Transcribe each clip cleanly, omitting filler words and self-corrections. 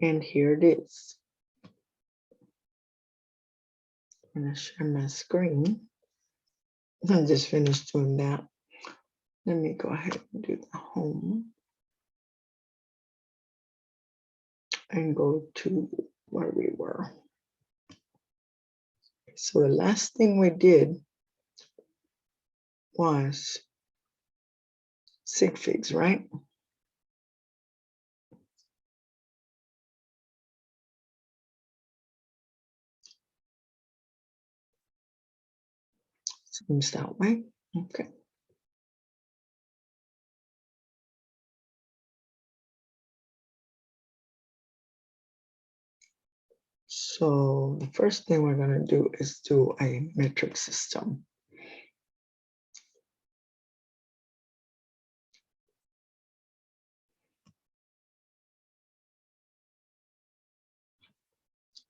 And here it is. I'm going to share my screen. I just finished doing that. Let me go ahead and do the home and go to where we were. So the last thing we did was sig figs, right? Seems that way. Okay. So the first thing we're going to do is do a metric system.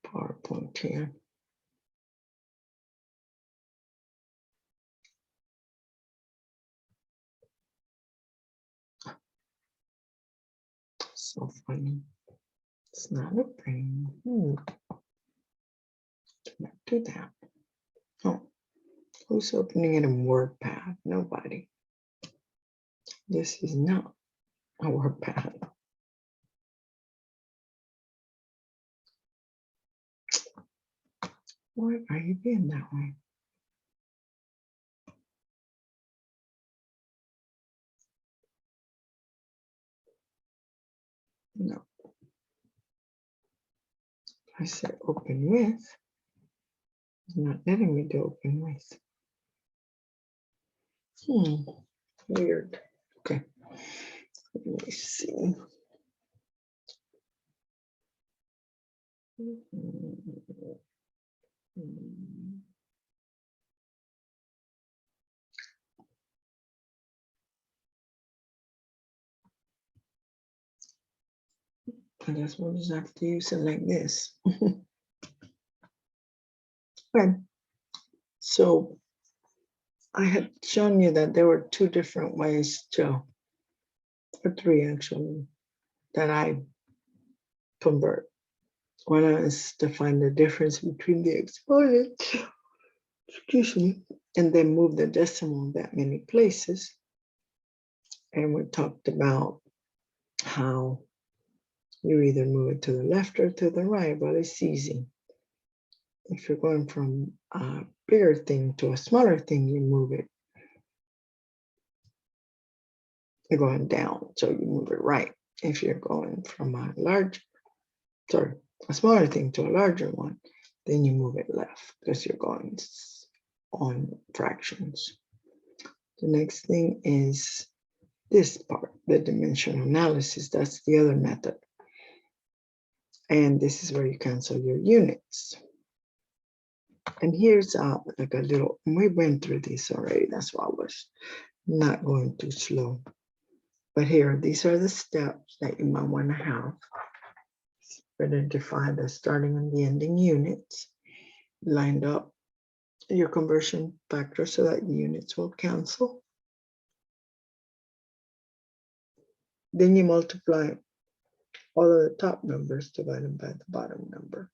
PowerPoint here. So funny. It's not opening. Cannot do that. Oh, who's opening it in WordPad? Nobody. This is not a WordPad. Why are you being that way? No. I said open with. It's not letting me do open with. Weird. Okay. Let me see. I guess we'll just have to use it like this. Okay. So I had shown you that there were two different ways to, or three actually, that I convert. One is to find the difference between the exponents, excuse me, and then move the decimal that many places. And we talked about how you either move it to the left or to the right. Well, it's easy. If you're going from a bigger thing to a smaller thing, you move it. You're going down, so you move it right. If you're going from a smaller thing to a larger one, then you move it left because you're going on fractions. The next thing is this part, the dimensional analysis. That's the other method. And this is where you cancel your units. And here's like a little, we went through this already. That's why I was not going too slow. But here, these are the steps that you might want to have. Identify the starting and the ending units, lined up your conversion factor so that units will cancel. Then you multiply all of the top numbers divided by the bottom number.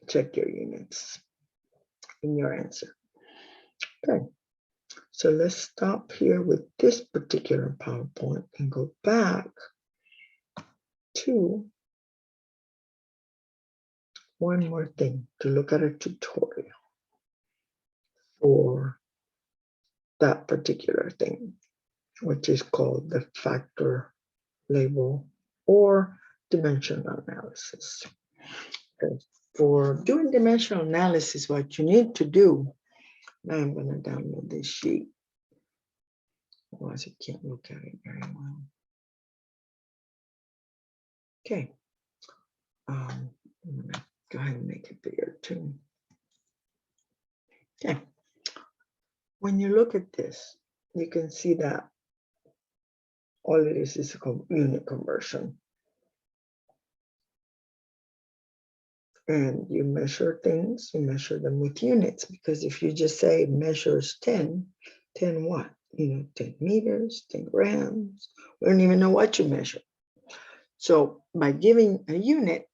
Check your units in your answer. Okay, so let's stop here with this particular PowerPoint and go back to one more thing to look at a tutorial for that particular thing, which is called the factor label or dimensional analysis. Okay. For doing dimensional analysis, what you need to do, now I'm going to download this sheet. Otherwise, you can't look at it very well. Okay. I'm going to go ahead and make it bigger too. Okay. When you look at this, you can see that all it is a unit conversion. And you measure things, you measure them with units, because if you just say measures 10 what? 10 meters, 10 grams, we don't even know what you measure. So by giving a unit,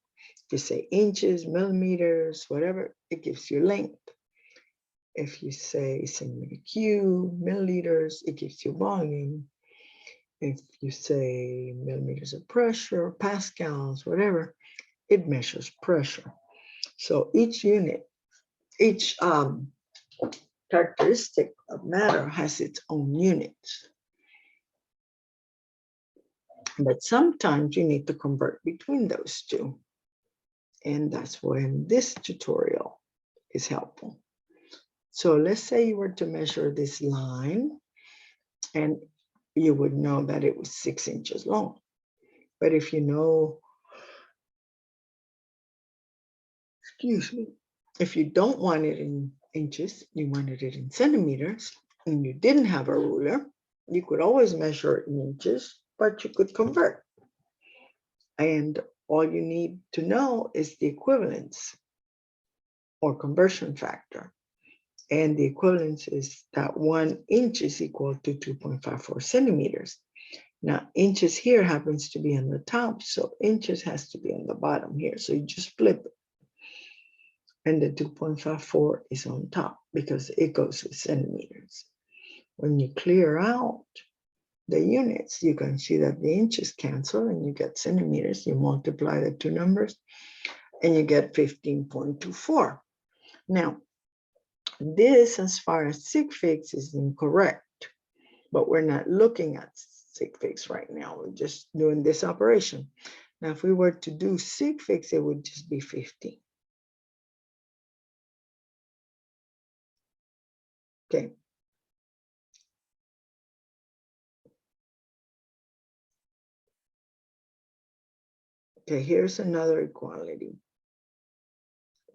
If you say inches, millimeters, whatever, it gives you length. If you say centimeter cube, milliliters, it gives you volume. If you say millimeters of pressure, pascals, whatever, it measures pressure. So each unit, each characteristic of matter has its own units. But sometimes you need to convert between those two. And that's when this tutorial is helpful. So let's say you were to measure this line, and you would know that it was 6 inches long. But if you know, excuse me, if you don't want it in inches, you wanted it in centimeters, and you didn't have a ruler, you could always measure it in inches, but you could convert. And all you need to know is the equivalence or conversion factor. And the equivalence is that 1 inch is equal to 2.54 centimeters. Now, inches here happens to be on the top, so inches has to be on the bottom here. So you just flip it. And the 2.54 is on top because it goes with centimeters. When you clear out the units, you can see that the inches cancel and you get centimeters. You multiply the two numbers and you get 15.24. Now, this, as far as sig figs, is incorrect, but we're not looking at sig figs right now. We're just doing this operation. Now, if we were to do sig figs, it would just be 15. Okay. Okay, here's another equality.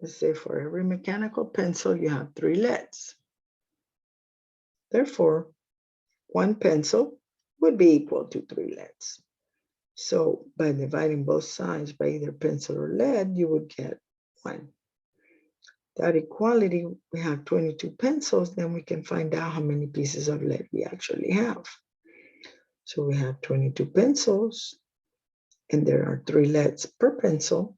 Let's say for every mechanical pencil, you have 3 leads. Therefore, 1 pencil would be equal to 3 leads. So by dividing both sides by either pencil or lead, you would get 1. That equality, we have 22 pencils, then we can find out how many pieces of lead we actually have. So we have 22 pencils, and there are 3 leads per pencil.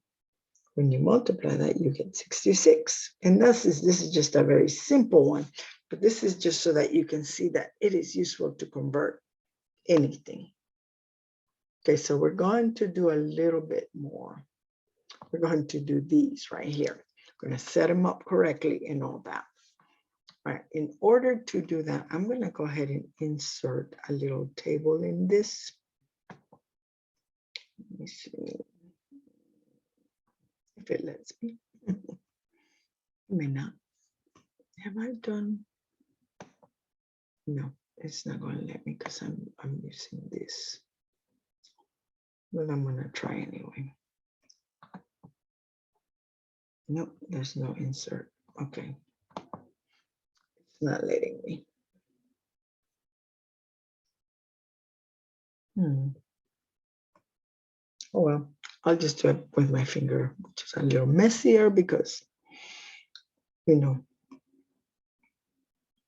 When you multiply that, you get 66. And this is just a very simple one, but this is just so that you can see that it is useful to convert anything. Okay, so we're going to do a little bit more. We're going to do these right here. We're going to set them up correctly and all that. All right, in order to do that, I'm going to go ahead and insert a little table in this. Let me see if it lets me. It may not. Have I done? No, it's not going to let me because I'm using this. But I'm going to try anyway. Nope, there's no insert. Okay. It's not letting me. Oh well, I'll just do it with my finger, which is a little messier because, you know,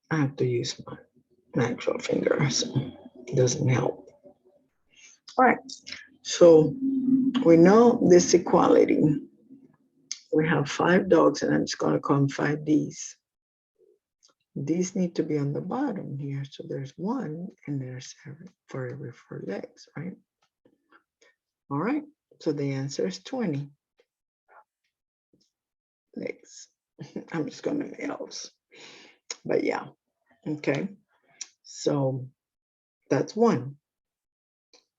I have to use my actual finger, so it doesn't help. All right, so we know this equality. We have 5 dogs, and I'm just going to call them 5 Ds. These need to be on the bottom here. So there's 1, and there's for every 4 legs, right? All right, so the answer is 20 legs. I'm just going to males, but yeah, okay. So that's 1.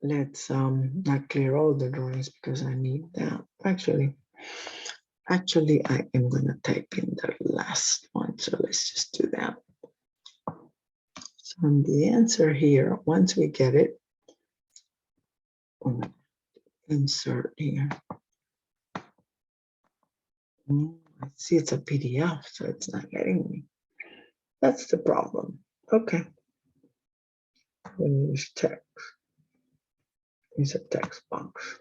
Let's not clear all the drawings because I need that. Actually, I am going to type in the last one. So let's just do that. So the answer here, once we get it, insert here. I see it's a PDF, so it's not letting me. That's the problem. Okay. We use text. Use a text box.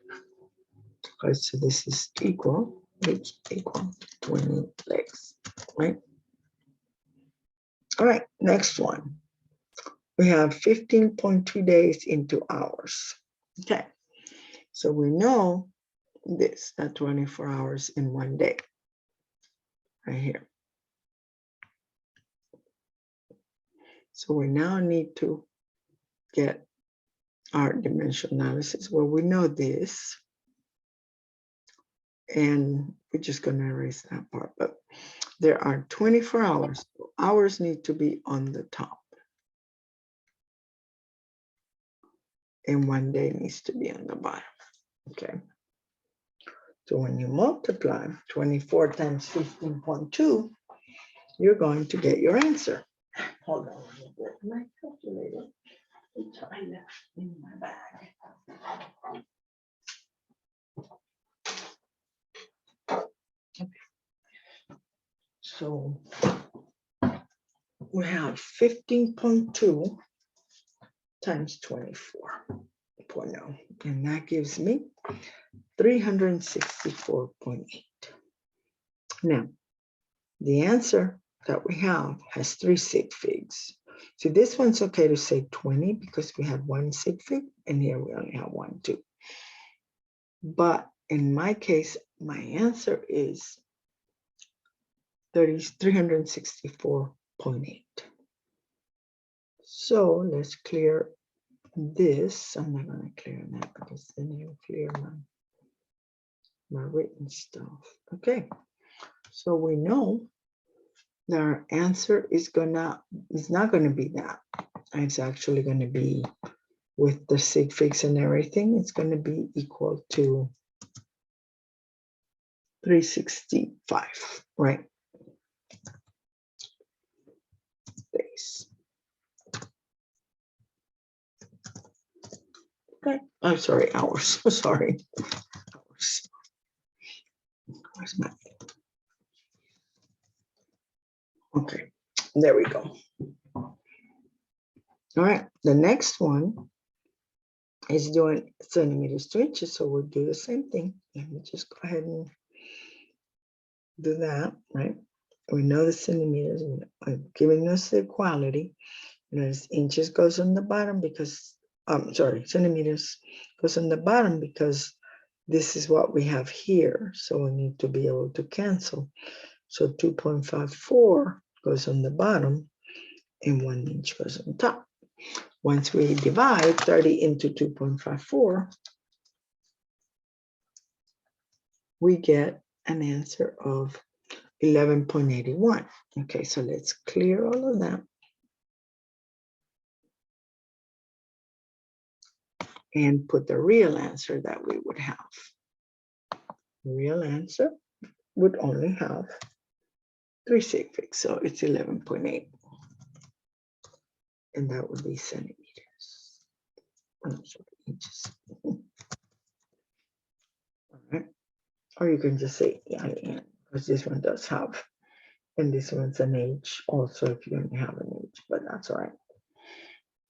Okay, so this is equal, it's equal to 20 legs, right? All right, next one. We have 15.2 days into hours. Okay, so we know this at 24 hours in one day, right here. So we now need to get our dimensional analysis where we know this. And we're just going to erase that part. But there are 24 hours. Hours need to be on the top. And one day needs to be on the bottom. Okay. So when you multiply 24 times 15.2, you're going to get your answer. Hold on a little bit. My calculator, which I left in my bag. Okay. So we have 15.2 times 24.0, and that gives me 364.8. Now, the answer that we have has 3 sig figs. So this one's okay to say 20 because we have 1 sig fig, and here we only have 1, 2. But in my case, my answer is 364.8. So let's clear this. I'm not going to clear that because then it'll clear my written stuff. Okay, so we know that our answer is not going to be that. It's actually going to be, with the sig figs and everything, it's going to be equal to 365, right? Days. Okay, I'm sorry, hours. Sorry, hours. Where's my? Okay, there we go. All right, the next one is doing centimeters to inches, so we'll do the same thing. Let me just go ahead and do that, right? We know the centimeters are giving us the equality. You know, inches goes on the bottom because, centimeters goes on the bottom because this is what we have here. So we need to be able to cancel. So 2.54 goes on the bottom and 1 inch goes on top. Once we divide 30 into 2.54, we get an answer of 11.81. Okay, so let's clear all of that. And put the real answer that we would have. The real answer would only have 3 sig figs, so it's 11.8. And that would be centimeters. I'm sorry, inches. All right. Or you can just say EIN, because this one does have, and this one's an H also if you only have an H, but that's all right.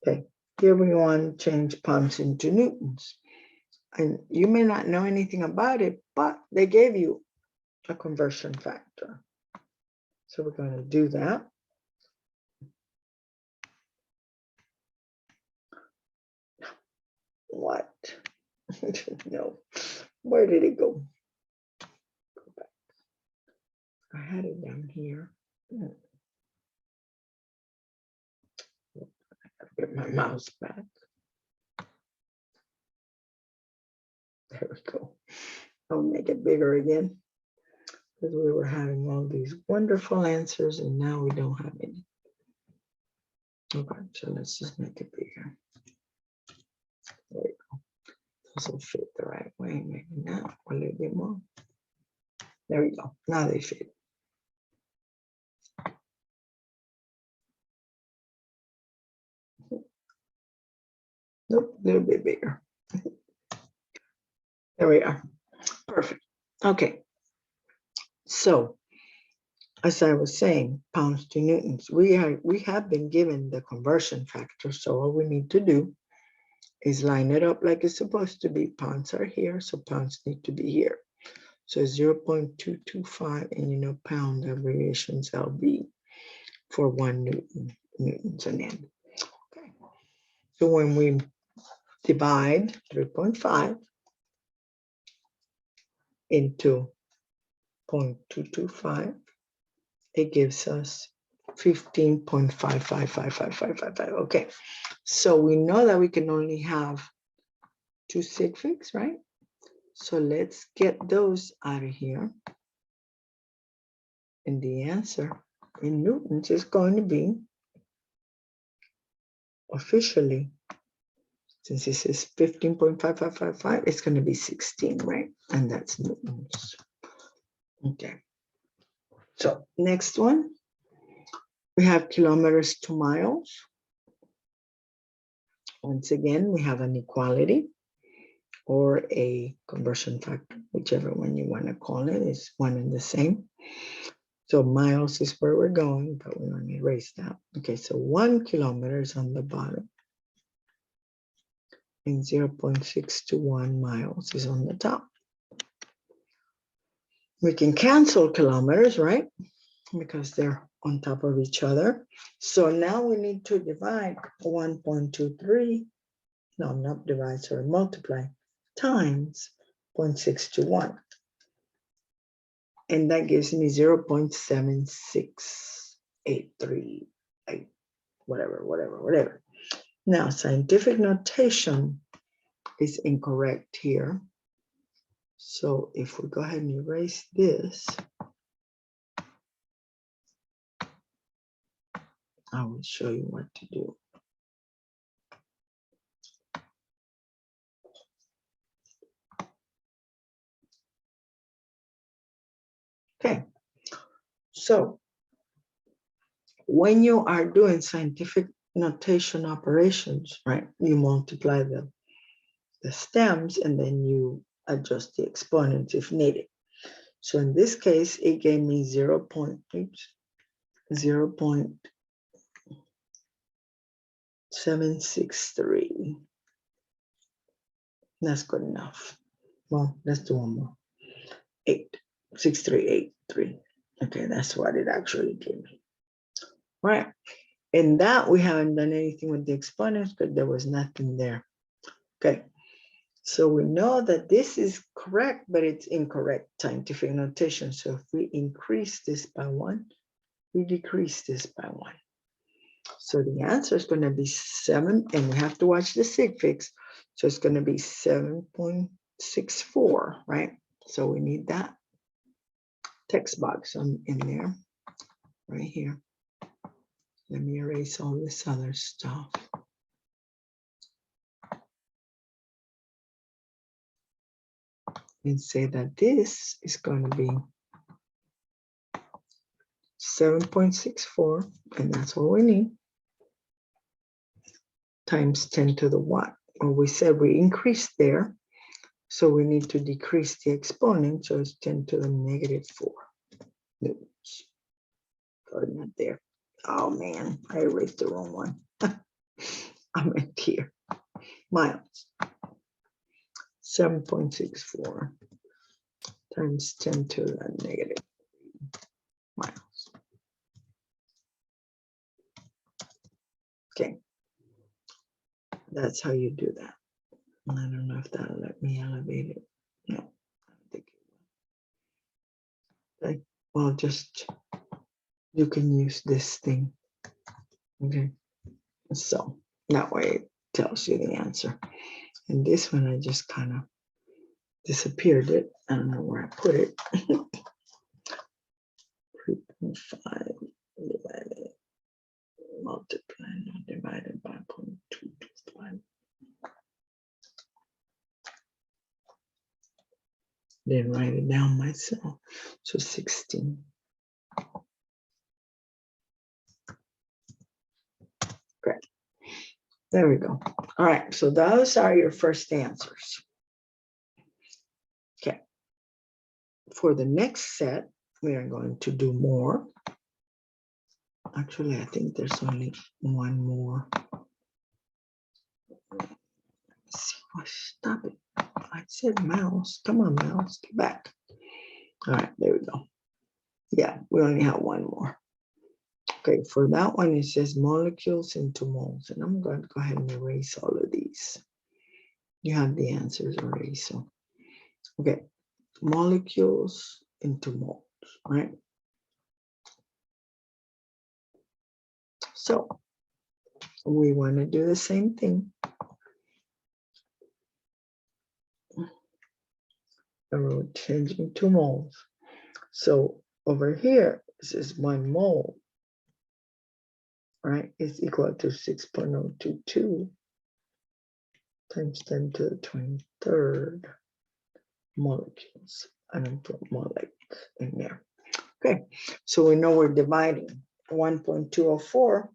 Okay, here we want to change pounds into newtons. And you may not know anything about it, but they gave you a conversion factor. So we're going to do that. What? No. Where did it go? Go back. I had it down here. I gotta get my mouse back. There we go. I'll make it bigger again because we were having all these wonderful answers and now we don't have any. Okay, so let's just make it bigger. There we go. This will fit the right way. Maybe not a little bit more. There we go. Now they fit. Nope, a little bit bigger. There we are. Perfect. Okay. So, as I was saying, pounds to newtons, we have been given the conversion factor. So all we need to do is line it up like it's supposed to be. Pounds are here, so pounds need to be here. So 0.225, and you know, pound abbreviations LB for 1 newton, newtons an end. Okay. So when we divide 3.5 into 0.225, it gives us 15.555555. Okay, so we know that we can only have 2 sig figs, right? So let's get those out of here. And the answer in newtons is going to be, officially, since this is 15.5555, it's going to be 16, right? And that's newtons. Okay. So next one, we have kilometers to miles. Once again, we have an equality or a conversion factor, whichever one you want to call it, is one and the same. So miles is where we're going, but we want to erase that. Okay, so 1 kilometer is on the bottom and 0.621 miles is on the top. We can cancel kilometers, right? Because they're on top of each other. So now we need to divide 1.23, no, not divide, sorry, multiply, times 0.621. And that gives me 0.7683, whatever. Now, scientific notation is incorrect here. So if we go ahead and erase this, I will show you what to do. Okay, so when you are doing scientific notation operations, right, you multiply the stems and then you adjust the exponents if needed. So in this case, it gave me 0.763. That's good enough. Well, let's do one more. 86383. Okay, that's what it actually gave me. All right. In that, we haven't done anything with the exponents because there was nothing there. Okay. So we know that this is correct, but it's incorrect scientific notation. So if we increase this by 1, we decrease this by 1. So the answer is going to be 7, and we have to watch the sig figs. So it's going to be 7.64, right? So we need that text box in there, right here. Let me erase all this other stuff. And say that this is going to be 7.64, and that's what we need, times 10 to the what? Well, we said we increased there, so we need to decrease the exponent, so it's 10 to the -4 newtons. Got it there. Oh man, I erased the wrong one. I meant here. Miles. 7.64 times 10 to the -3 miles. Okay. That's how you do that. I don't know if that'll let me elevate it. No, I don't think it will. Okay. Well, just you can use this thing. Okay. So that way it tells you the answer. And this one, I just kind of disappeared it. I don't know where I put it. 3.5 divided, multiplied, divided by 0.225. Then write it down myself. So 16. Great. There we go. All right. So those are your first answers. Okay. For the next set, we are going to do more. Actually, I think there's only one more. Let's see. Oh, stop it. I said mouse. Come on, mouse. Get back. All right. There we go. Yeah, we only have one more. Okay, for that one, it says molecules into moles. And I'm going to go ahead and erase all of these. You have the answers already. So, okay. molecules into moles, right? So we want to do the same thing. And we're changing to moles. So over here, this is 1 mole, right? Is equal to 6.022 times 10 to the 23rd molecules. I don't put molecule in there. Okay, so we know we're dividing 1.204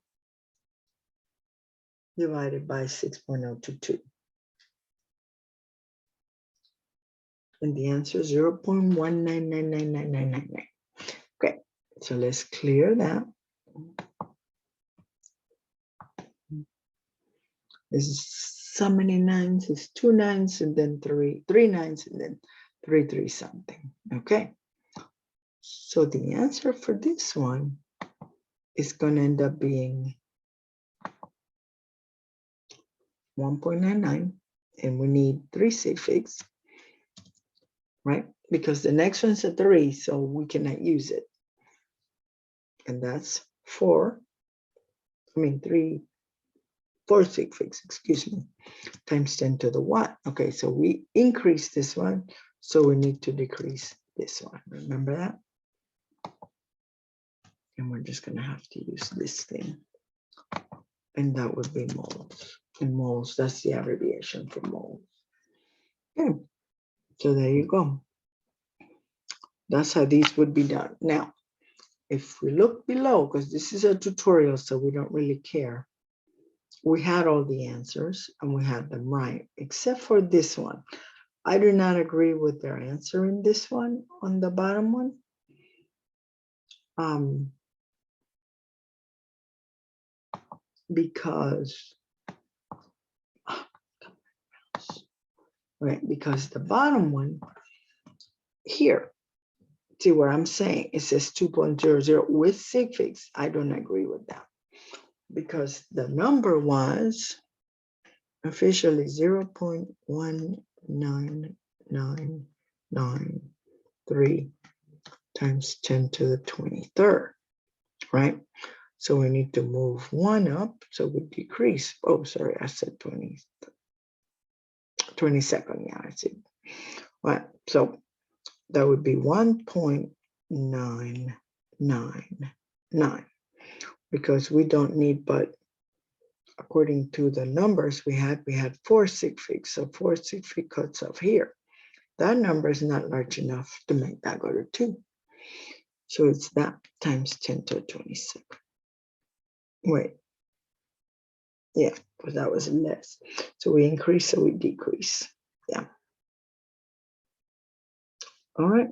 divided by 6.022. And the answer is 0.1999999. Okay, so let's clear that. This is so many nines, it's 2 nines and then 3 nines and then 3 something. Okay, so the answer for this one is going to end up being 1.99, and we need 3 sig figs, right? Because the next one's a 3, so we cannot use it. And that's 4 sig figs, excuse me, times 10 to the 1. Okay, so we increase this one, so we need to decrease this one. Remember that? And we're just going to have to use this thing. And that would be moles. And moles, that's the abbreviation for moles. Okay, so there you go. That's how these would be done. Now, if we look below, because this is a tutorial, so we don't really care. We had all the answers and we had them right, except for this one. I do not agree with their answer in this one, on the bottom one. Because the bottom one here, see what I'm saying? It says 2.00 with sig figs. I don't agree with that because the number was officially 0.19993 times 10 to the 23rd, right? So we need to move 1 up, so we decrease. Oh, sorry, I said 22nd, yeah, I see. Right, so that would be 1.999 because we don't need, but according to the numbers we had 4 sig figs, so 4 sig fig cuts off here. That number is not large enough to make that go to 2. So it's that times 10 to the 22nd. Wait, yeah, because that was less. So we increase, so we decrease. Yeah. All right.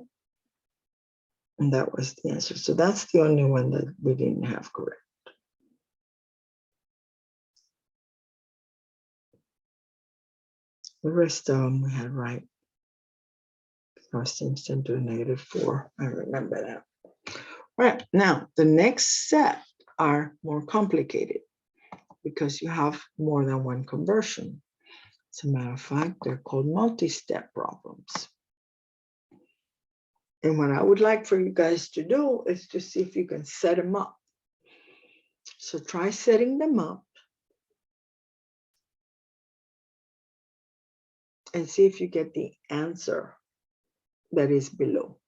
And that was the answer. So that's the only one that we didn't have correct. The rest of them we had right. Cos times 10 to the -4. I remember that. All right. Now, the next set are more complicated because you have more than one conversion. As a matter of fact, they're called multi-step problems. And what I would like for you guys to do is to see if you can set them up. So try setting them up and see if you get the answer that is below.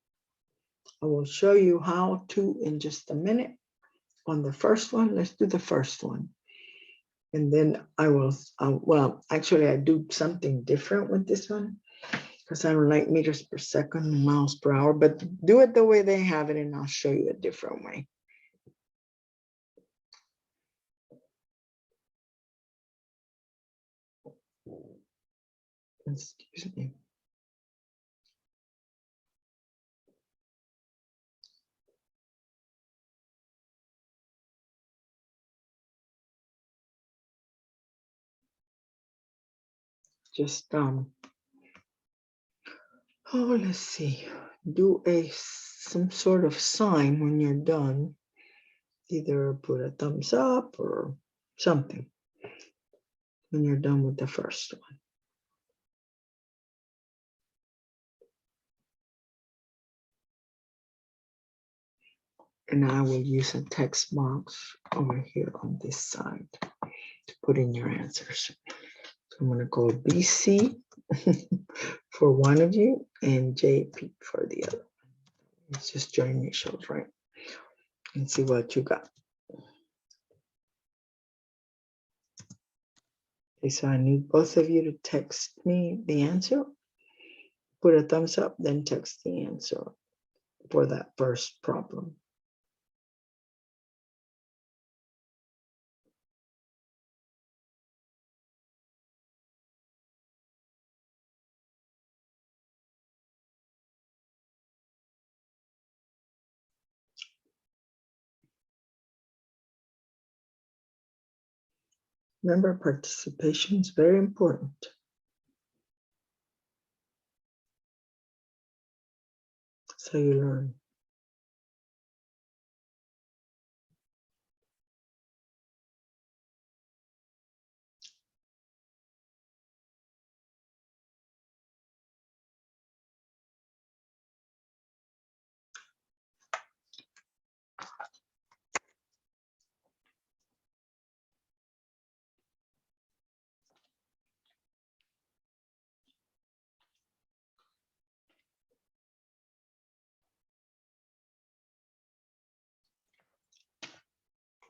I will show you how to in just a minute. On the first one, let's do the first one. And then I will, well, actually I do something different with this one because I don't like meters per second and miles per hour, but do it the way they have it and I'll show you a different way. Excuse me. Just oh, let's see, do some sort of sign when you're done. Either put a thumbs up or something when you're done with the first one. And I will use a text box over here on this side to put in your answers. So I'm going to call BC for one of you and JP for the other. It's just your initials, right? And see what you got. Okay, so I need both of you to text me the answer. Put a thumbs up, then text the answer for that first problem. Remember, participation is very important. So you learn.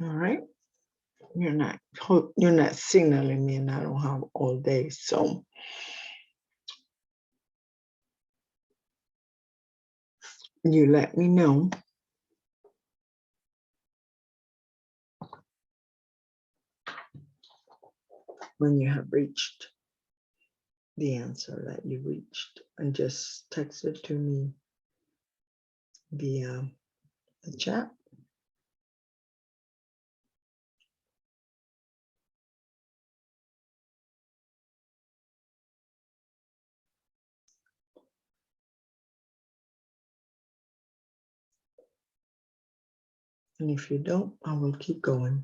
All right. You're not signaling me, and I don't have all day. So you let me know when you have reached the answer that you reached, and just text it to me via the chat. And if you don't, I will keep going.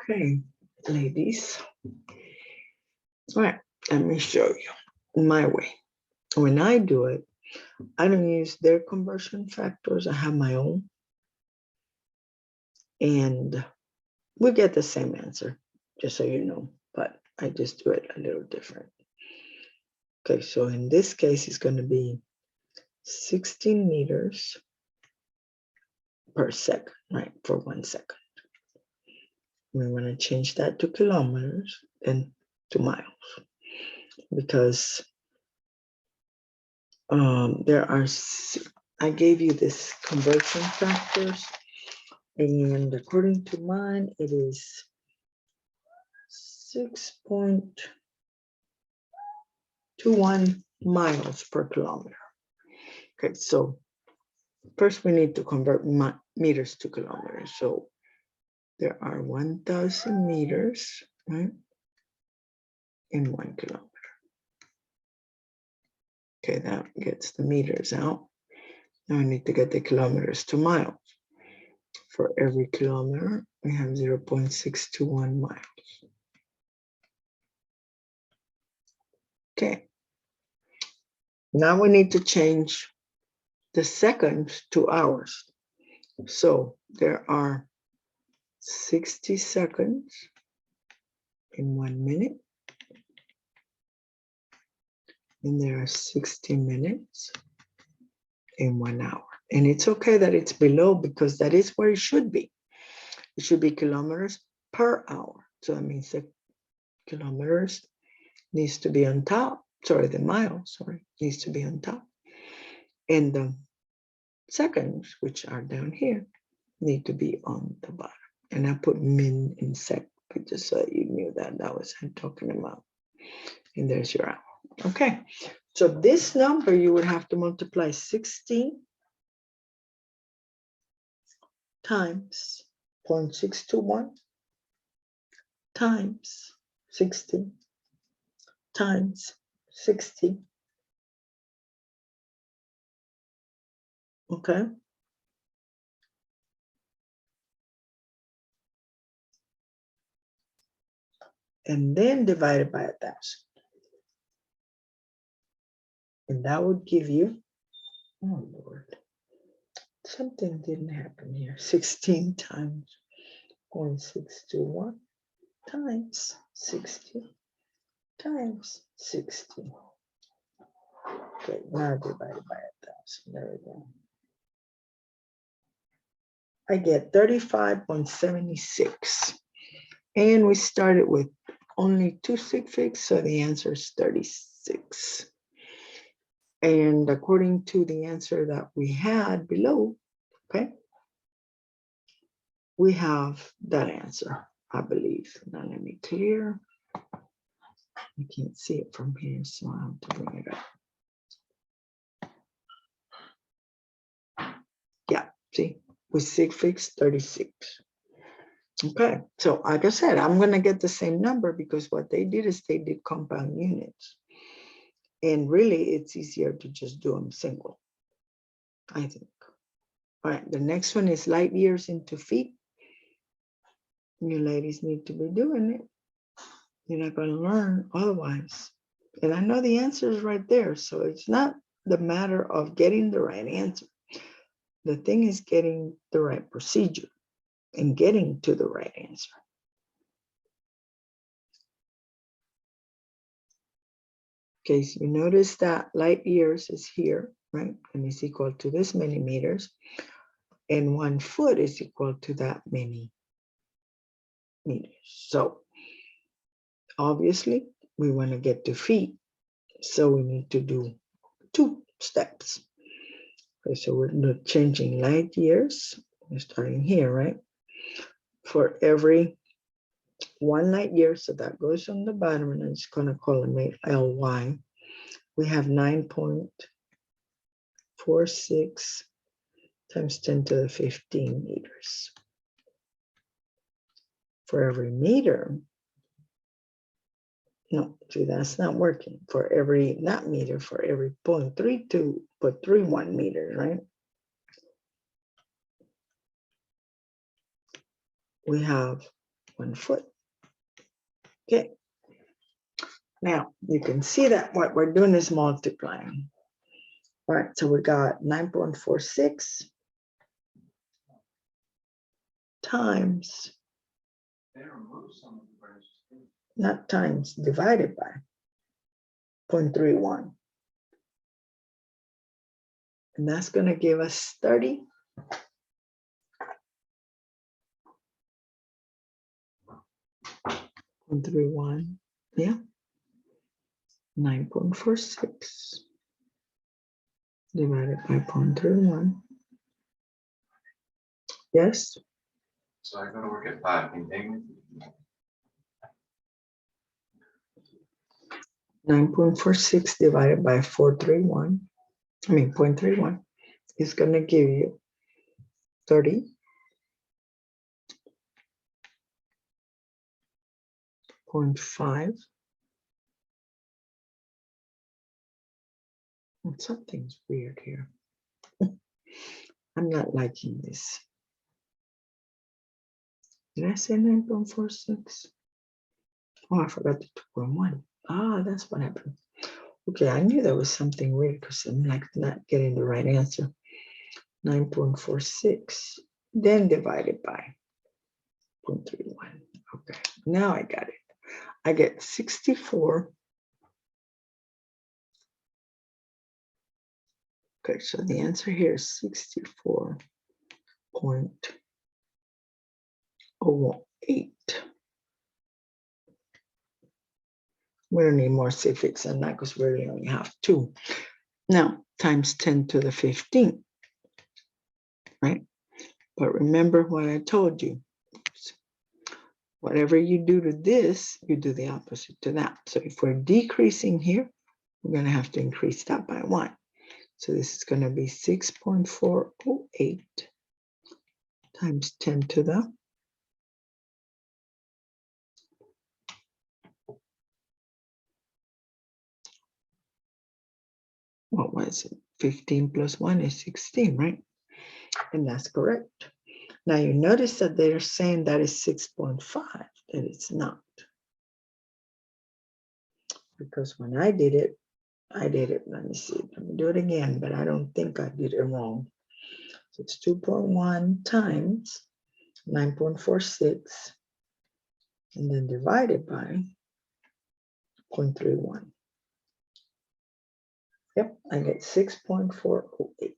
Okay, ladies. All right, let me show you my way. When I do it, I don't use their conversion factors. I have my own. And we get the same answer, just so you know, but I just do it a little different. Okay, so in this case, it's going to be 16 meters per second, right, for 1 second. We're going to change that to kilometers and to miles, because I gave you this conversion factors, and according to mine, it is 6.21 miles per kilometer. Okay, so first we need to convert meters to kilometers. So there are 1,000 meters, right, in 1 kilometer. Okay, that gets the meters out. Now I need to get the kilometers to miles. For every kilometer, we have 0.621 miles. Okay. Now we need to change the seconds to hours. So there are 60 seconds in 1 minute, and there are 60 minutes in 1 hour. And it's okay that it's below, because that is where it should be. It should be kilometers per hour. So that means the kilometers needs to be on top. Sorry, the miles, needs to be on top. And the seconds, which are down here, need to be on the bottom. And I put min in sec, just so you knew that was I'm talking about. And there's your hour. Okay, so this number you would have to multiply 16 times 0.621 times 60 times 60. Okay. And then divided by 1,000. And that would give you, oh Lord, something didn't happen here. 16 times 0.621 times 60 times 60. Okay, now divided by 1,000. There we go. I get 35.76. And we started with only 2 sig figs, so the answer is 36. And according to the answer that we had below, okay, we have that answer, I believe. Now let me clear. I can't see it from here, so I have to bring it up. Yeah, see, with sig figs, 36. Okay, so like I said, I'm going to get the same number because what they did is they did compound units. And really, it's easier to just do them single, I think. All right, the next one is light years into feet. You ladies need to be doing it. You're not going to learn otherwise. And I know the answer is right there. So it's not the matter of getting the right answer. The thing is getting the right procedure and getting to the right answer. Okay, so you notice that light years is here, right? And it's equal to this many meters. And 1 foot is equal to that many meters. So obviously we want to get to feet. So we need to do 2 steps. Okay, so we're not changing light years. We're starting here, right? For every 1 light year, so that goes on the bottom, and I'm just going to call it LY. We have 9.46 times 10 to the 15 meters. For every meter, no, see, that's not working. For every, not meter, for every 0.32, but 31 meters, right? We have 1 foot. Okay. Now, you can see that what we're doing is multiplying. All right, so we got 9.46 times, not times, divided by 0.31. And that's going to give us 30. .31, yeah, 9.46 divided by 0.31. Yes. So I go to work at 5. Can you take me? 9.46 divided by 431, I mean 0.31 is going to give you 30.5. Something's weird here. I'm not liking this. Did I say 9.46? Oh, I forgot the 2.1. Ah, that's what happened. Okay, I knew there was something weird because I'm like not getting the right answer. 9.46, then divided by 0.31. Okay, now I got it. I get 64. Okay, so the answer here is 64.08. We don't need more suffix than that because we really only have 2. Now, times 10 to the 15, right? But remember what I told you. Whatever you do to this, you do the opposite to that. So if we're decreasing here, we're going to have to increase that by 1. So this is going to be 6.408 times 10 to the what was it? 15 plus 1 is 16, right? And that's correct. Now you notice that they're saying that is 6.5, and it's not. Because when I did it, let me see, let me do it again, but I don't think I did it wrong. So it's 2.1 times 9.46, and then divided by 0.31. Yep, I get 6.408.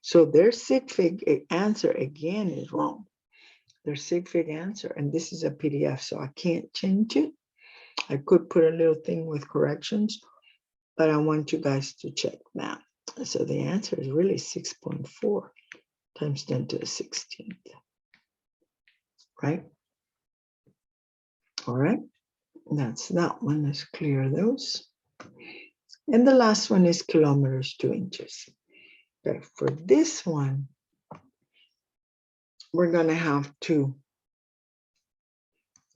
So their sig fig answer again is wrong. Their sig fig answer, and this is a PDF, so I can't change it. I could put a little thing with corrections, but I want you guys to check that. So the answer is really 6.4 times 10 to the 16th, right? All right, that's that one. Let's clear those. And the last one is kilometers to inches. Okay, for this one, we're gonna have to,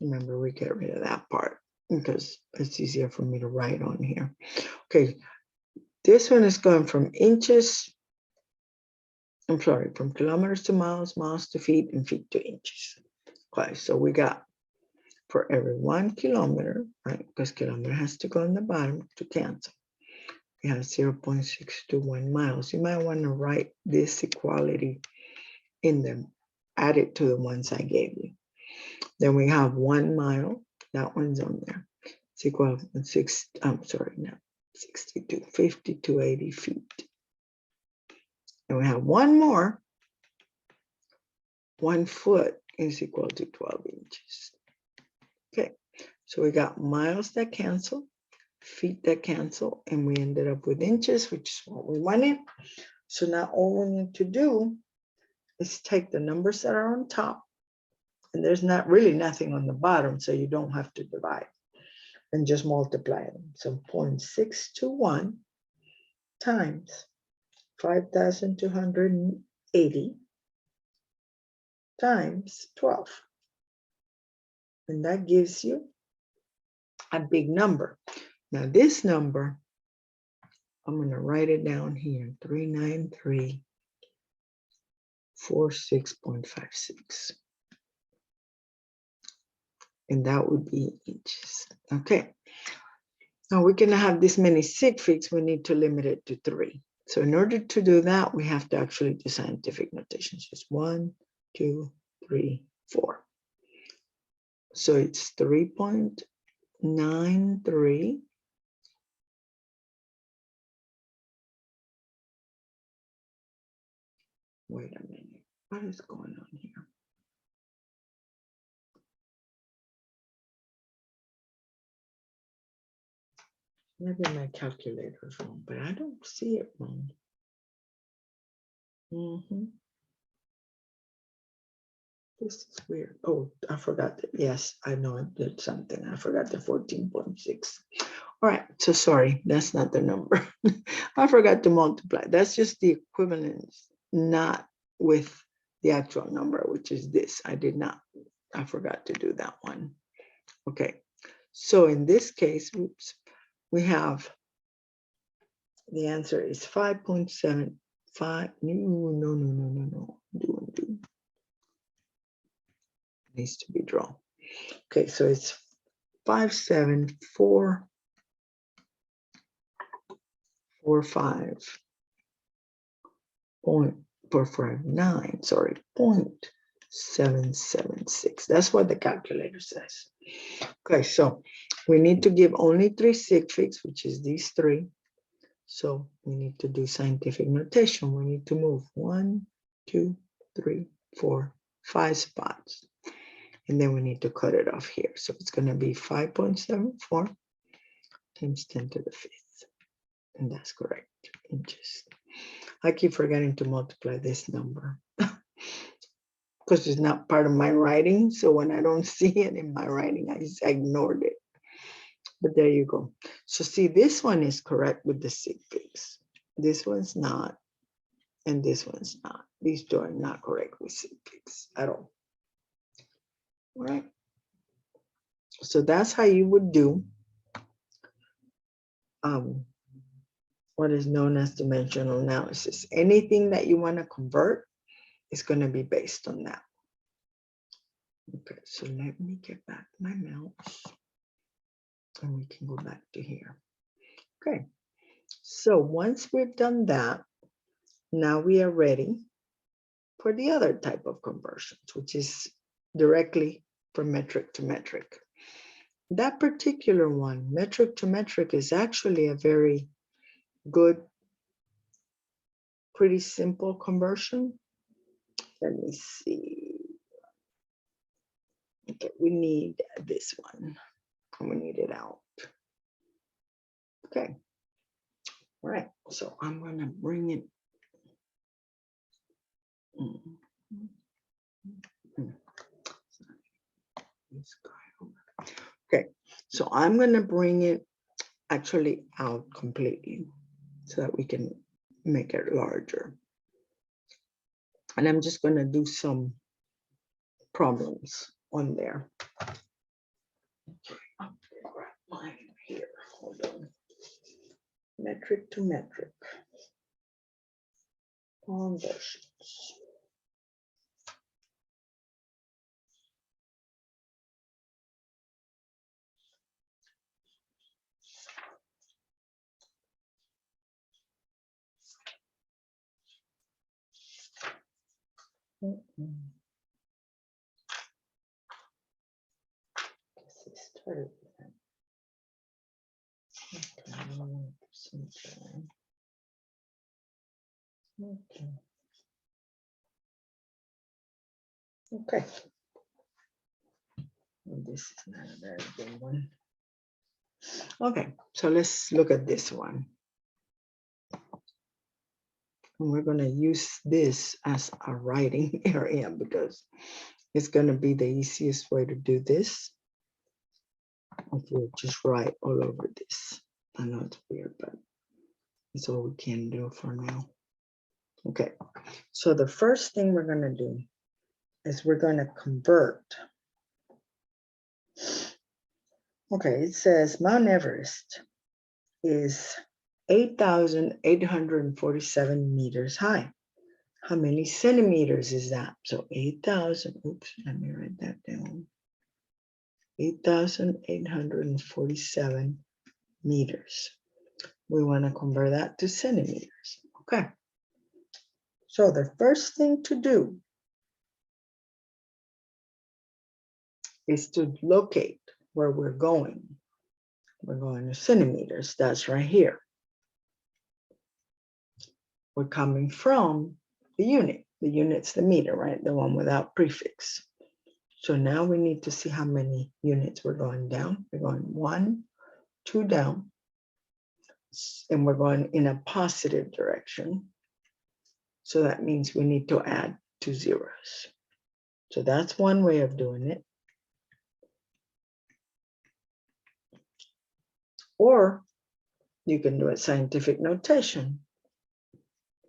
remember, we get rid of that part because it's easier for me to write on here. Okay, this one is going from inches, I'm sorry, from kilometers to miles, miles to feet, and feet to inches. Okay, so we got for every 1 kilometer, right? Because kilometer has to go on the bottom to cancel. We have 0.621 miles. You might want to write this equality in them, add it to the ones I gave you. Then we have 1 mile, that one's on there. It's equal to 5280 feet. And we have one more, 1 foot is equal to 12 inches. Okay, so we got miles that cancel, feet that cancel, and we ended up with inches, which is what we wanted. So now all we need to do is take the numbers that are on top, and there's not really nothing on the bottom, so you don't have to divide, and just multiply them. So 0.621 times 5,280 times 12. And that gives you a big number. Now this number, I'm going to write it down here, 39346.56. And that would be inches. Okay. Now we're going to have this many sig figs, we need to limit it to 3. So in order to do that, we have to actually do scientific notations. Just 1, 2, 3, 4. So it's 3.93. Wait a minute, what is going on here? Maybe my calculator is wrong, but I don't see it wrong. This is weird. Oh, I forgot that. Yes, I know I did something. I forgot the 14.6. All right, so sorry, that's not the number. I forgot to multiply. That's just the equivalence, not with the actual number, which is this. I forgot to do that one. Okay, so in this case, oops, we have the answer is 5.75. No. Do. Needs to be drawn. Okay, so it's 57445.459, sorry, 0.776. That's what the calculator says. Okay, so we need to give only 3 sig figs, which is these 3. So we need to do scientific notation. We need to move 1, 2, 3, 4, 5 spots. And then we need to cut it off here. So it's going to be 5.74 times 10 to the 5th. And that's correct, inches. I keep forgetting to multiply this number because it's not part of my writing. So when I don't see it in my writing, I ignored it. But there you go. So see, this one is correct with the sig figs. This one's not, and this one's not. These two are not correct with sig figs at all. All right. So that's how you would do what is known as dimensional analysis. Anything that you want to convert is going to be based on that. Okay, so let me get back my mouse and we can go back to here. Okay, so once we've done that, now we are ready for the other type of conversions, which is directly from metric to metric. That particular one, metric to metric, is actually a very good, pretty simple conversion. Let me see. Okay, we need this one. We need it out. Okay. All right. So I'm going to bring it. Okay. So I'm going to bring it actually out completely so that we can make it larger. And I'm just going to do some problems on there. Mine here. Hold on. Metric to metric conversions. Started with that. Okay. Okay. Well, this is not a very good one. Okay, so let's look at this one. And we're going to use this as a writing area because it's going to be the easiest way to do this. If you just write all over this. I know it's weird, but it's all we can do for now. Okay, so the first thing we're going to do is we're going to convert. Okay, it says Mount Everest is 8,847 meters high. How many centimeters is that? So 8,000, oops, let me write that down. 8,847 meters. We want to convert that to centimeters. Okay. So the first thing to do is to locate where we're going. We're going to centimeters. That's right here. We're coming from the unit. The unit's the meter, right? The one without prefix. So now we need to see how many units we're going down. We're going 1, 2 down. And we're going in a positive direction. So that means we need to add 2 zeros. So that's one way of doing it. Or you can do it scientific notation,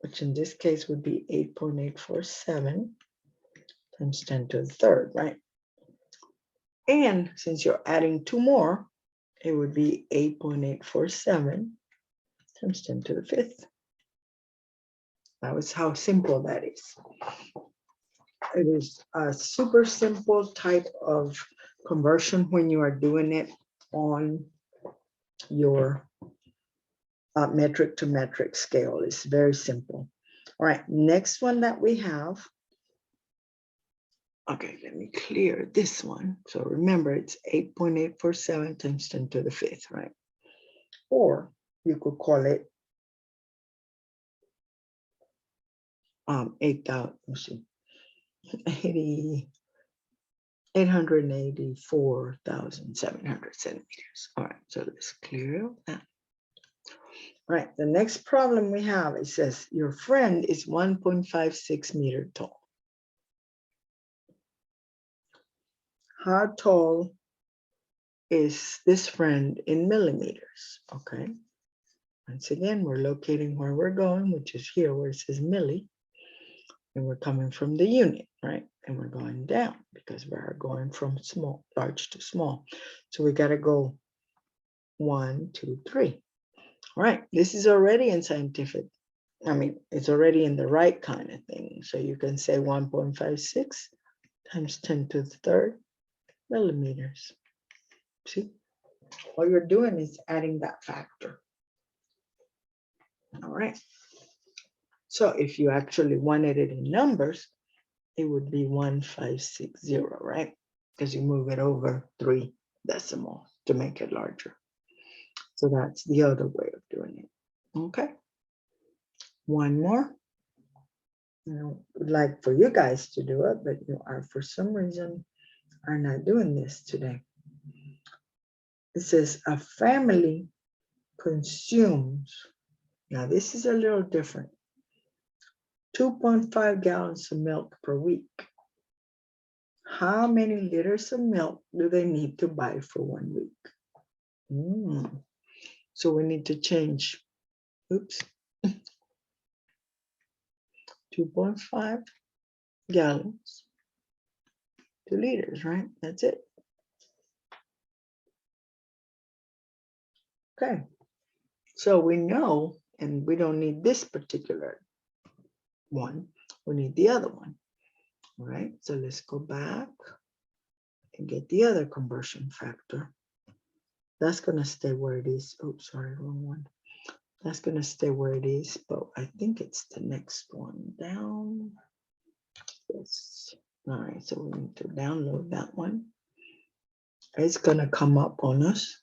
which in this case would be 8.847 times 10 to the third, right? And since you're adding 2 more, it would be 8.847 times 10 to the fifth. That was how simple that is. It is a super simple type of conversion when you are doing it on your metric to metric scale. It's very simple. All right, next one that we have. Okay, let me clear this one. So remember, it's 8.847 times 10 to the fifth, right? Or you could call it 884,700 centimeters. All right, so let's clear that. All right, the next problem we have, it says your friend is 1.56 meters tall. How tall is this friend in millimeters? Okay. Once again, we're locating where we're going, which is here where it says milli. And we're coming from the unit, right? And we're going down because we're going from large to small. So we got to go 1, 2, 3. All right, this is already in scientific. I mean, it's already in the right kind of thing. So you can say 1.56 times 10 to the third millimeters. See, all you're doing is adding that factor. All right. So if you actually wanted it in numbers, it would be 1560, right? Because you move it over 3 decimals to make it larger. So that's the other way of doing it. Okay. One more. I would like for you guys to do it, but you are, for some reason, are not doing this today. It says a family consumes, now this is a little different, 2.5 gallons of milk per week. How many liters of milk do they need to buy for 1 week? So we need to change, oops, 2.5 gallons to liters, right? That's it. Okay, so we know, and we don't need this particular one, we need the other one, all right? So let's go back and get the other conversion factor. That's gonna stay where it is. Oh, sorry, wrong one. That's gonna stay where it is, but I think it's the next one down. Yes. All right, so we need to download that one. It's gonna come up on us.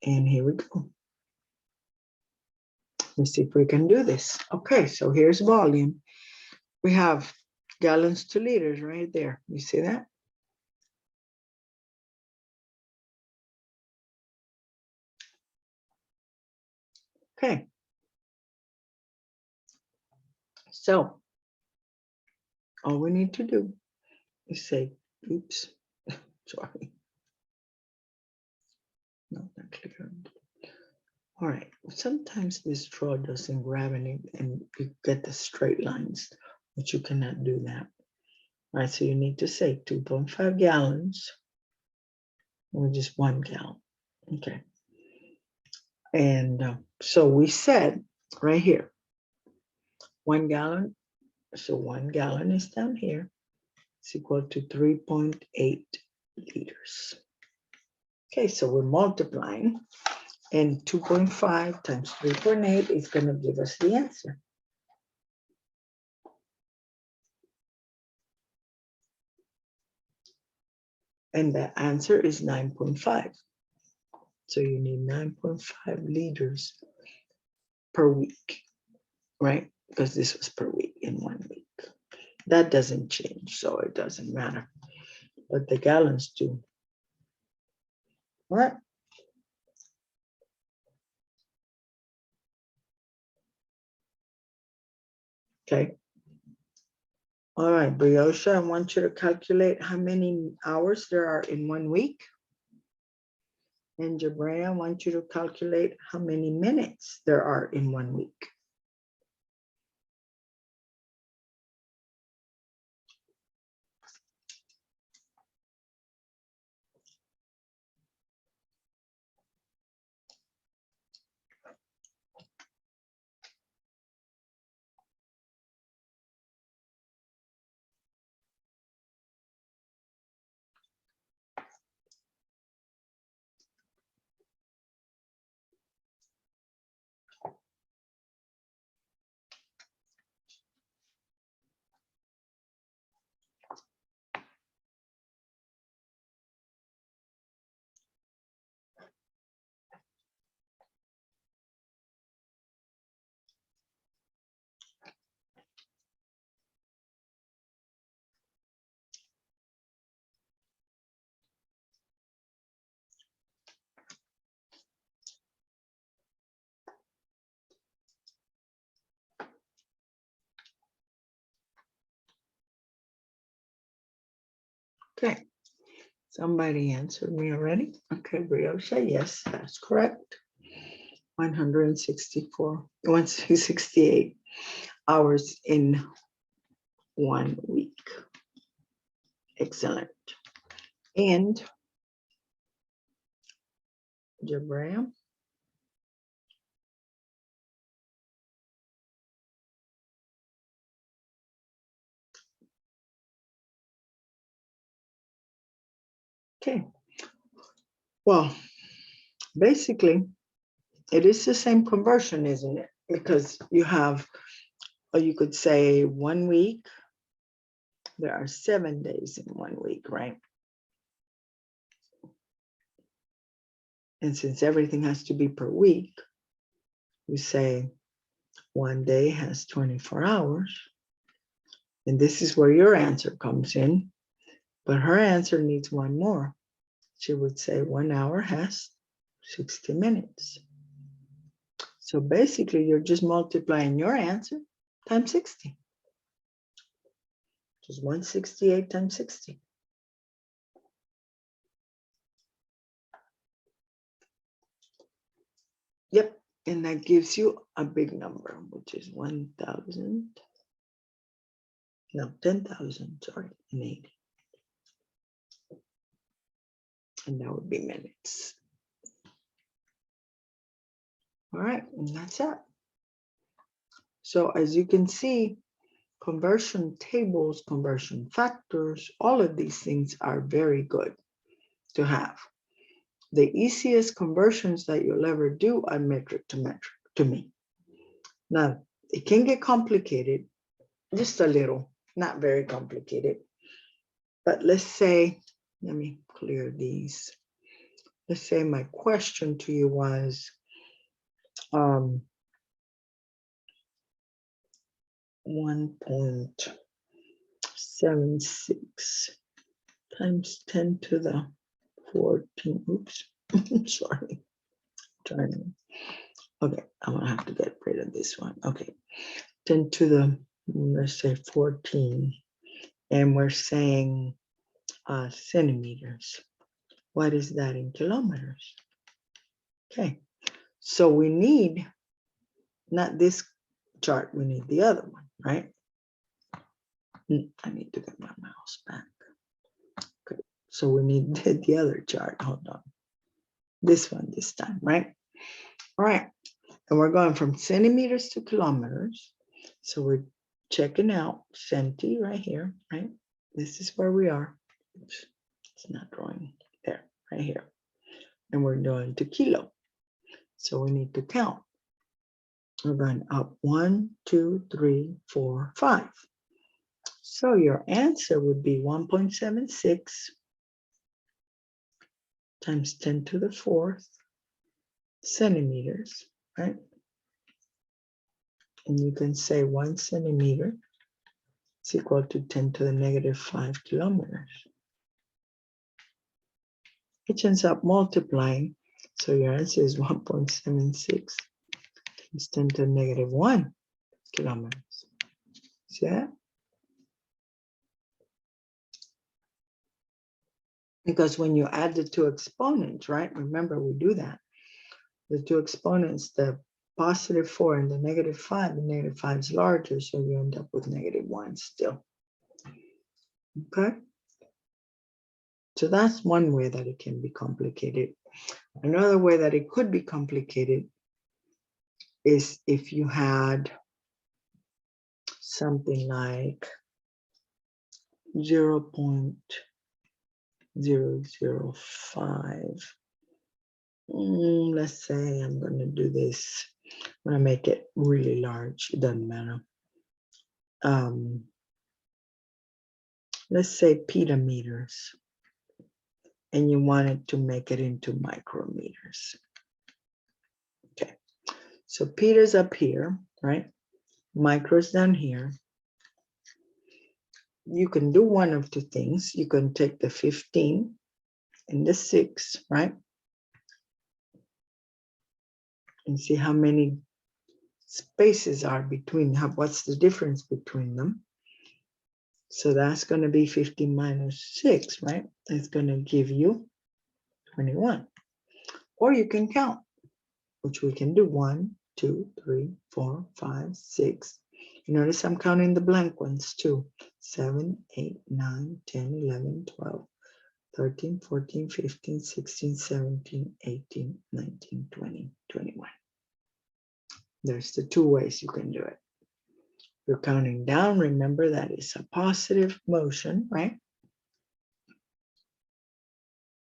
And here we go. Let's see if we can do this. Okay, so here's volume. We have gallons to liters right there. You see that? Okay. So all we need to do is say, oops, sorry. No, not clear. All right, sometimes this draw doesn't grab any and you get the straight lines, but you cannot do that. All right, so you need to say 2.5 gallons or just 1 gallon. Okay. And so we said right here, 1 gallon. So 1 gallon is down here. It's equal to 3.8 liters. Okay, so we're multiplying, and 2.5 times 3.8 is going to give us the answer. And the answer is 9.5. So you need 9.5 liters per week, right? Because this was per week in 1 week. That doesn't change, so it doesn't matter. But the gallons do. All right. Okay. All right, Brioche, I want you to calculate how many hours there are in 1 week. And Jabrea, I want you to calculate how many minutes there are in 1 week. Okay, somebody answered me already. Okay, Brioche, yes, that's correct. 168 hours in 1 week. Excellent. And Jabram, Okay. Well, basically, it is the same conversion, isn't it? Because you have, or you could say 1 week. There are 7 days in 1 week, right? And since everything has to be per week, you say 1 day has 24 hours. And this is where your answer comes in. But her answer needs one more. She would say 1 hour has 60 minutes. So basically, you're just multiplying your answer times 60. Just 168 times 60. Yep, and that gives you a big number, which is 1,000. No, 10,000, sorry, and 80. And that would be minutes. All right, and that's it. So as you can see, conversion tables, conversion factors, all of these things are very good to have. The easiest conversions that you'll ever do are metric to me. Now, it can get complicated, just a little, not very complicated. But let's say, let me clear these. Let's say my question to you was, 1.76 times 10 to the 14. Oops, sorry. Okay, I'm gonna have to get rid of this one. Okay, 10 to the, let's say 14, and we're saying centimeters. What is that in kilometers? Okay, so we need not this chart, we need the other one, right? I need to get my mouse back. Okay, so we need the other chart. Hold on. This one this time, right? All right, and we're going from centimeters to kilometers. So we're checking out centi right here, right? This is where we are. Oops, it's not drawing there, right here. And we're going to kilo. So we need to count. We're going up 1, 2, 3, 4, 5. So your answer would be 1.76 times 10 to the 4th centimeters, right? And you can say 1 centimeter is equal to 10 to the negative 5 kilometers. Which ends up multiplying. So your answer is 1.76 times 10 to the negative 1 kilometers. See that? Because when you add the two exponents, right? Remember, we do that. The two exponents, the positive 4 and the negative 5, the negative 5 is larger, so you end up with negative 1 still. Okay? So that's one way that it can be complicated. Another way that it could be complicated is if you had something like 0.005. Let's say I'm going to do this. I'm going to make it really large. It doesn't matter. Let's say petameters. And you wanted to make it into micrometers. Okay. So peta's up here, right? Micros down here. You can do one of two things. You can take the 15 and the 6, right? And see how many spaces are between, what's the difference between them. So that's going to be 15 minus 6, right? It's going to give you 21. Or you can count, which we can do 1, 2, 3, 4, 5, 6. You notice I'm counting the blank ones too. 7, 8, 9, 10, 11, 12, 13, 14, 15, 16, 17, 18, 19, 20, 21. There's the two ways you can do it. You're counting down, remember that is a positive motion, right?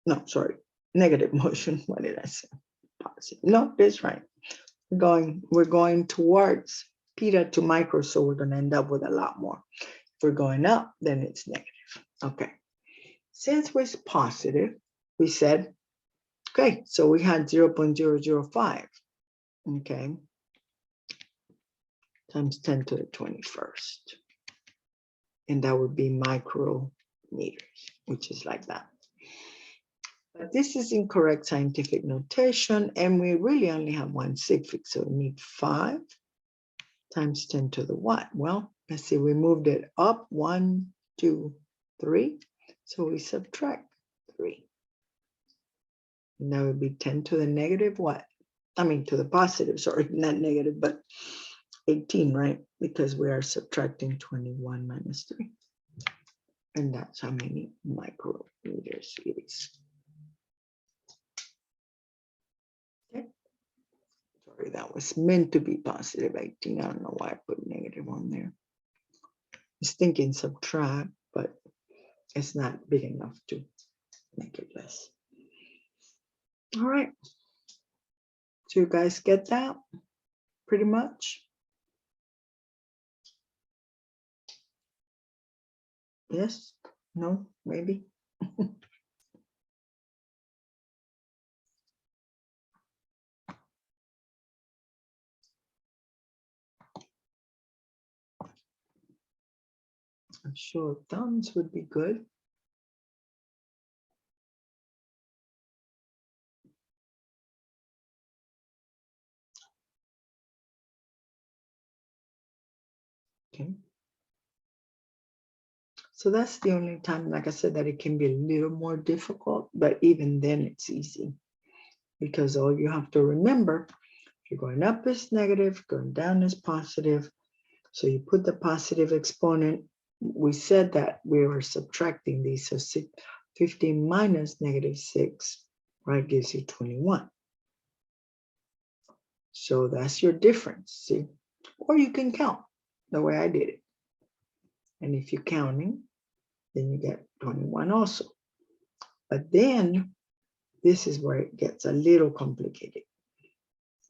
no, sorry, negative motion. What did I say? Positive. No, that's right. We're going towards peta to micro, so we're going to end up with a lot more. If we're going up, then it's negative. Okay. Since we're positive, we said, okay, so we had 0.005. Okay. Times 10 to the 21st. And that would be micrometers, which is like that. But this is incorrect scientific notation, and we really only have one suffix, so we need 5 times 10 to the what? Well, let's see, we moved it up 1, 2, 3, so we subtract 3. And that would be 10 to the negative what? I mean, to the positive, sorry, not negative, but 18, right? Because we are subtracting 21 minus 3. And that's how many micrometers it is. Okay. Sorry, that was meant to be positive 18. I don't know why I put negative on there. I was thinking subtract, but it's not big enough to make it less. All right. So you guys get that pretty much? Yes? No? Maybe? I'm sure thumbs would be good. Okay. So that's the only time, like I said, that it can be a little more difficult, but even then it's easy because all you have to remember, if you're going up is negative, going down is positive. So you put the positive exponent. We said that we were subtracting these, so 15 minus negative 6, right, gives you 21. So that's your difference, see? Or you can count the way I did it. And if you're counting, then you get 21 also. But then this is where it gets a little complicated.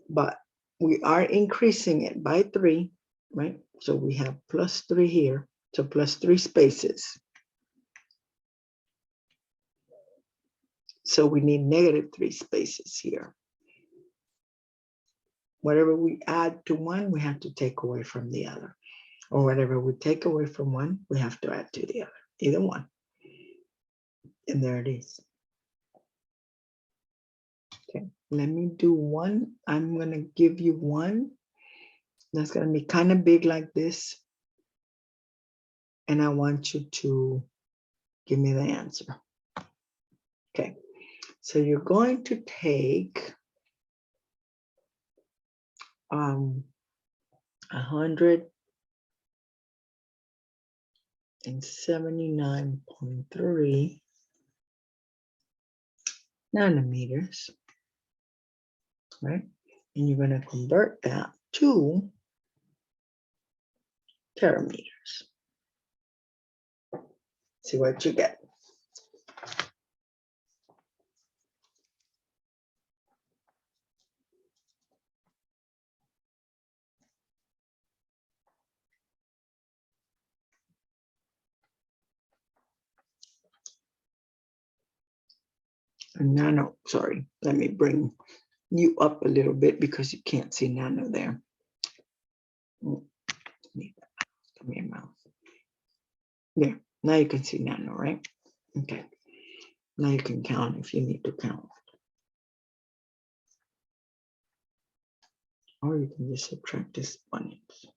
But we are increasing it by 3, right? So we have plus 3 here, so plus 3 spaces. So we need negative 3 spaces here. Whatever we add to one, we have to take away from the other. Or whatever we take away from one, we have to add to the other, either one. And there it is. Okay, let me do one. I'm gonna give you one that's gonna be kind of big like this. And I want you to give me the answer. Okay, so you're going to take 179.3 nanometers, right? And you're going to convert that to terameters. See what you get. A nano, sorry, let me bring you up a little bit because you can't see nano there. Come here, mouse. There, now you can see nano, right? Okay, now you can count if you need to count. Or you can just subtract this 1 inch.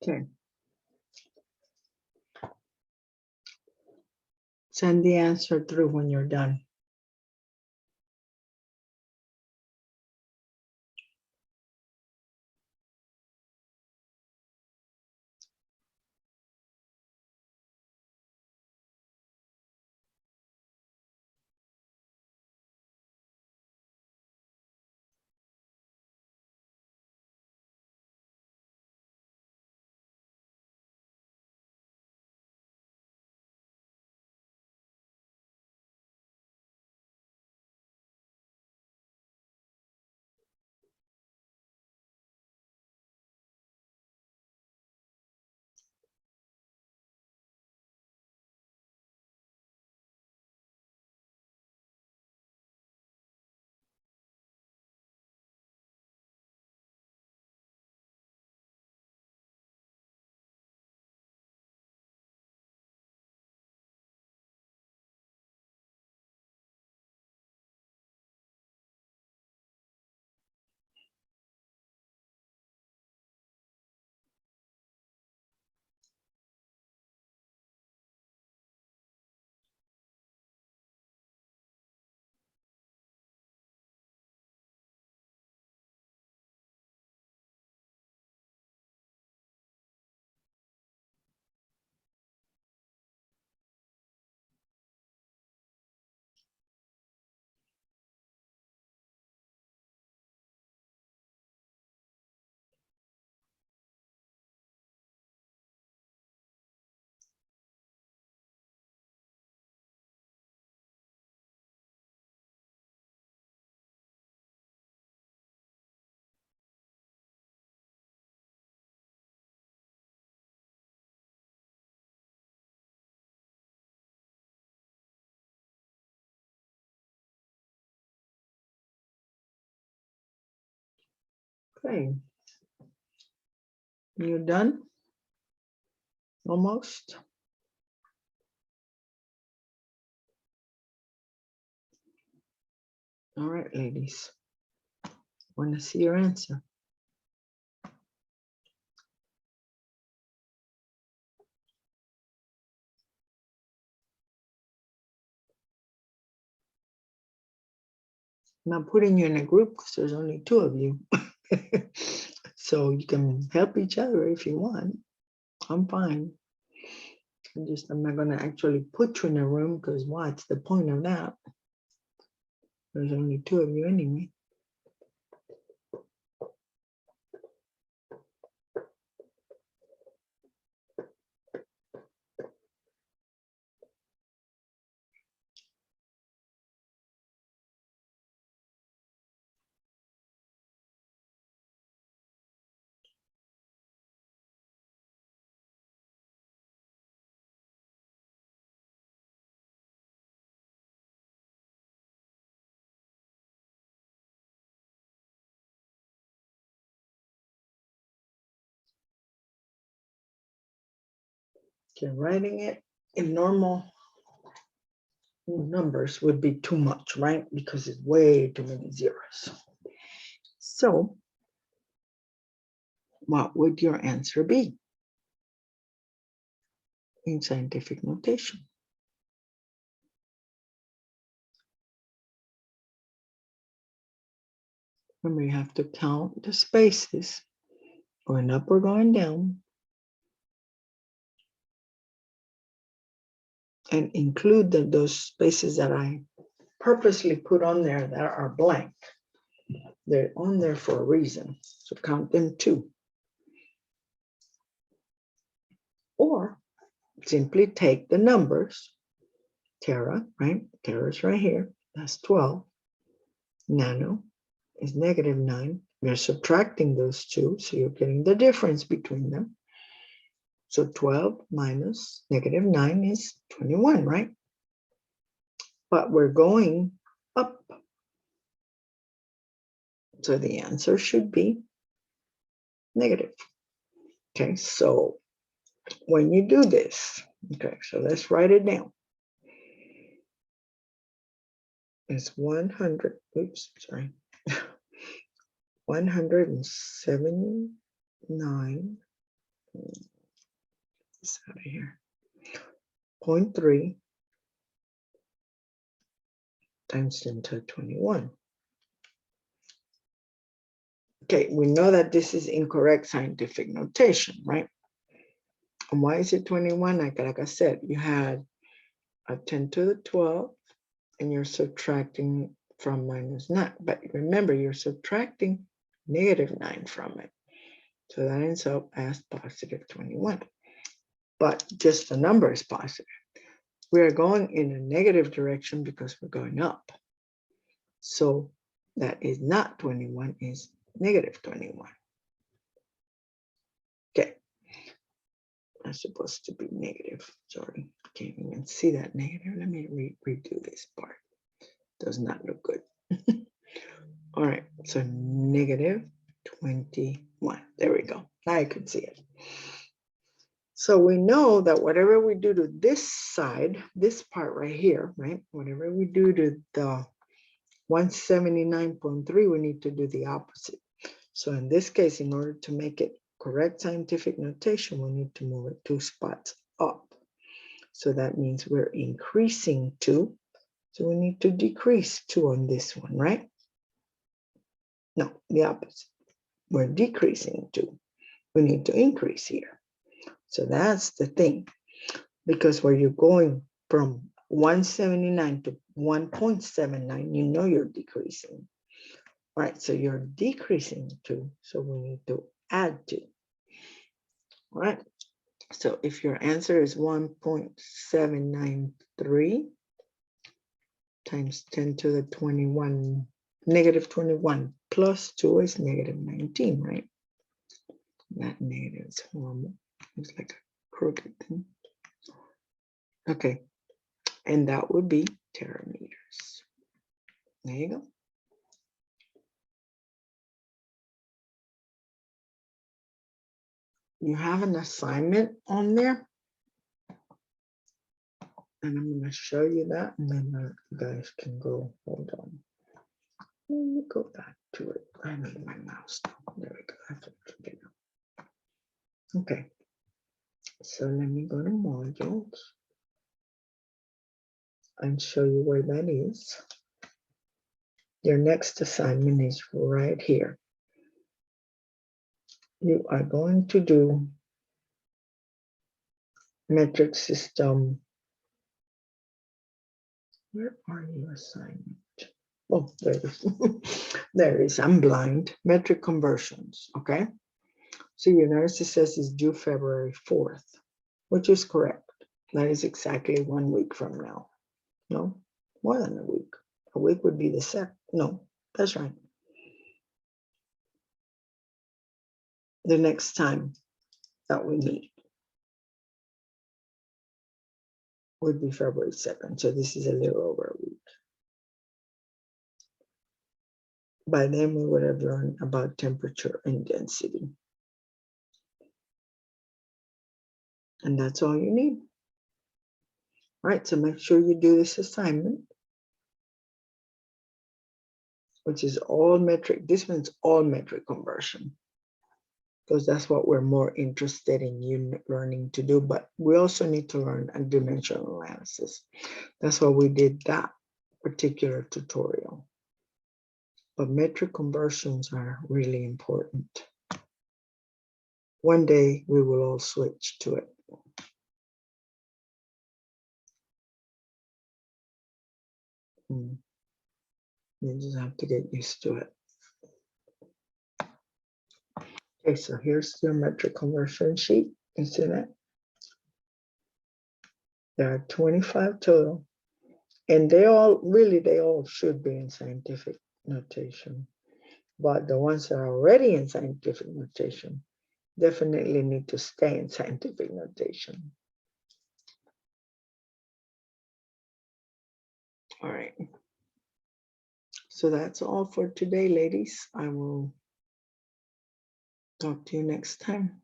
Okay. Send the answer through when you're done. Okay. You done? Almost? All right, ladies. Want to see your answer? I'm not putting you in a group because there's only two of you. So you can help each other if you want. I'm fine. I'm not going to actually put you in a room because what's the point of that? There's only two of you anyway. Okay, writing it in normal numbers would be too much, right? Because it's way too many zeros. So what would your answer be in scientific notation? Remember, you have to count the spaces, going up or going down, and include those spaces that I purposely put on there that are blank. They're on there for a reason, so count them too. Or simply take the numbers, Tara, right? Tara's right here, that's 12. Nano is -9. You're subtracting those two, so you're getting the difference between them. So 12 minus -9 is 21, right? But we're going up. So the answer should be negative. Okay, so when you do this, okay, so let's write it down. It's 100, oops, sorry, 179, this out of here, 0.3 times 10 to the 21. Okay, we know that this is incorrect scientific notation, right? And why is it 21? Like I said, you had a 10 to the 12, and you're subtracting from -9. But remember, you're subtracting -9 from it. So that ends up as positive 21. But just the number is positive. We are going in a negative direction because we're going up. So that is not 21, is negative 21. Okay. That's supposed to be negative. Sorry, I can't even see that negative. Let me redo this part. Does not look good. All right, so negative 21. There we go. Now I can see it. So we know that whatever we do to this side, this part right here, right? Whatever we do to the 179.3, we need to do the opposite. So in this case, in order to make it correct scientific notation, we need to move it 2 spots up. So that means we're increasing 2. So we need to decrease 2 on this one, right? No, the opposite. We're decreasing 2. We need to increase here. So that's the thing. Because where you're going from 179 to 1.79, you know you're decreasing. All right, so you're decreasing 2. So we need to add 2. All right. So if your answer is 1.793 times 10 to the 21, negative 21 plus 2 is negative 19, right? That negative is horrible. It's like a crooked thing. Okay, and that would be terameters. There you go. You have an assignment on there, and I'm going to show you that, and then you guys can go. Hold on. Let me go back to it. I need my mouse now. There we go. I have to figure it out. Okay, so let me go to modules and show you where that is. Your next assignment is right here. You are going to do metric system. Where are you assignment? Oh, there it is. There it is. I'm blind. Metric conversions. Okay. So your notice it says it's due February 4th, which is correct. That is exactly 1 week from now. No, more than a week. A week would be the second. No, that's right. The next time that we meet would be February 2nd. So this is a little over a week. By then we would have learned about temperature and density. And that's all you need. All right, so make sure you do this assignment, which is all metric. This one's all metric conversion, because that's what we're more interested in you learning to do. But we also need to learn a dimensional analysis. That's why we did that particular tutorial. But metric conversions are really important. One day we will all switch to it. You just have to get used to it. Okay, so here's your metric conversion sheet. You see that? There are 25 total, and they all should be in scientific notation. But the ones that are already in scientific notation definitely need to stay in scientific notation. All right. So that's all for today, ladies. I will talk to you next time.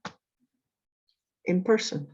in person.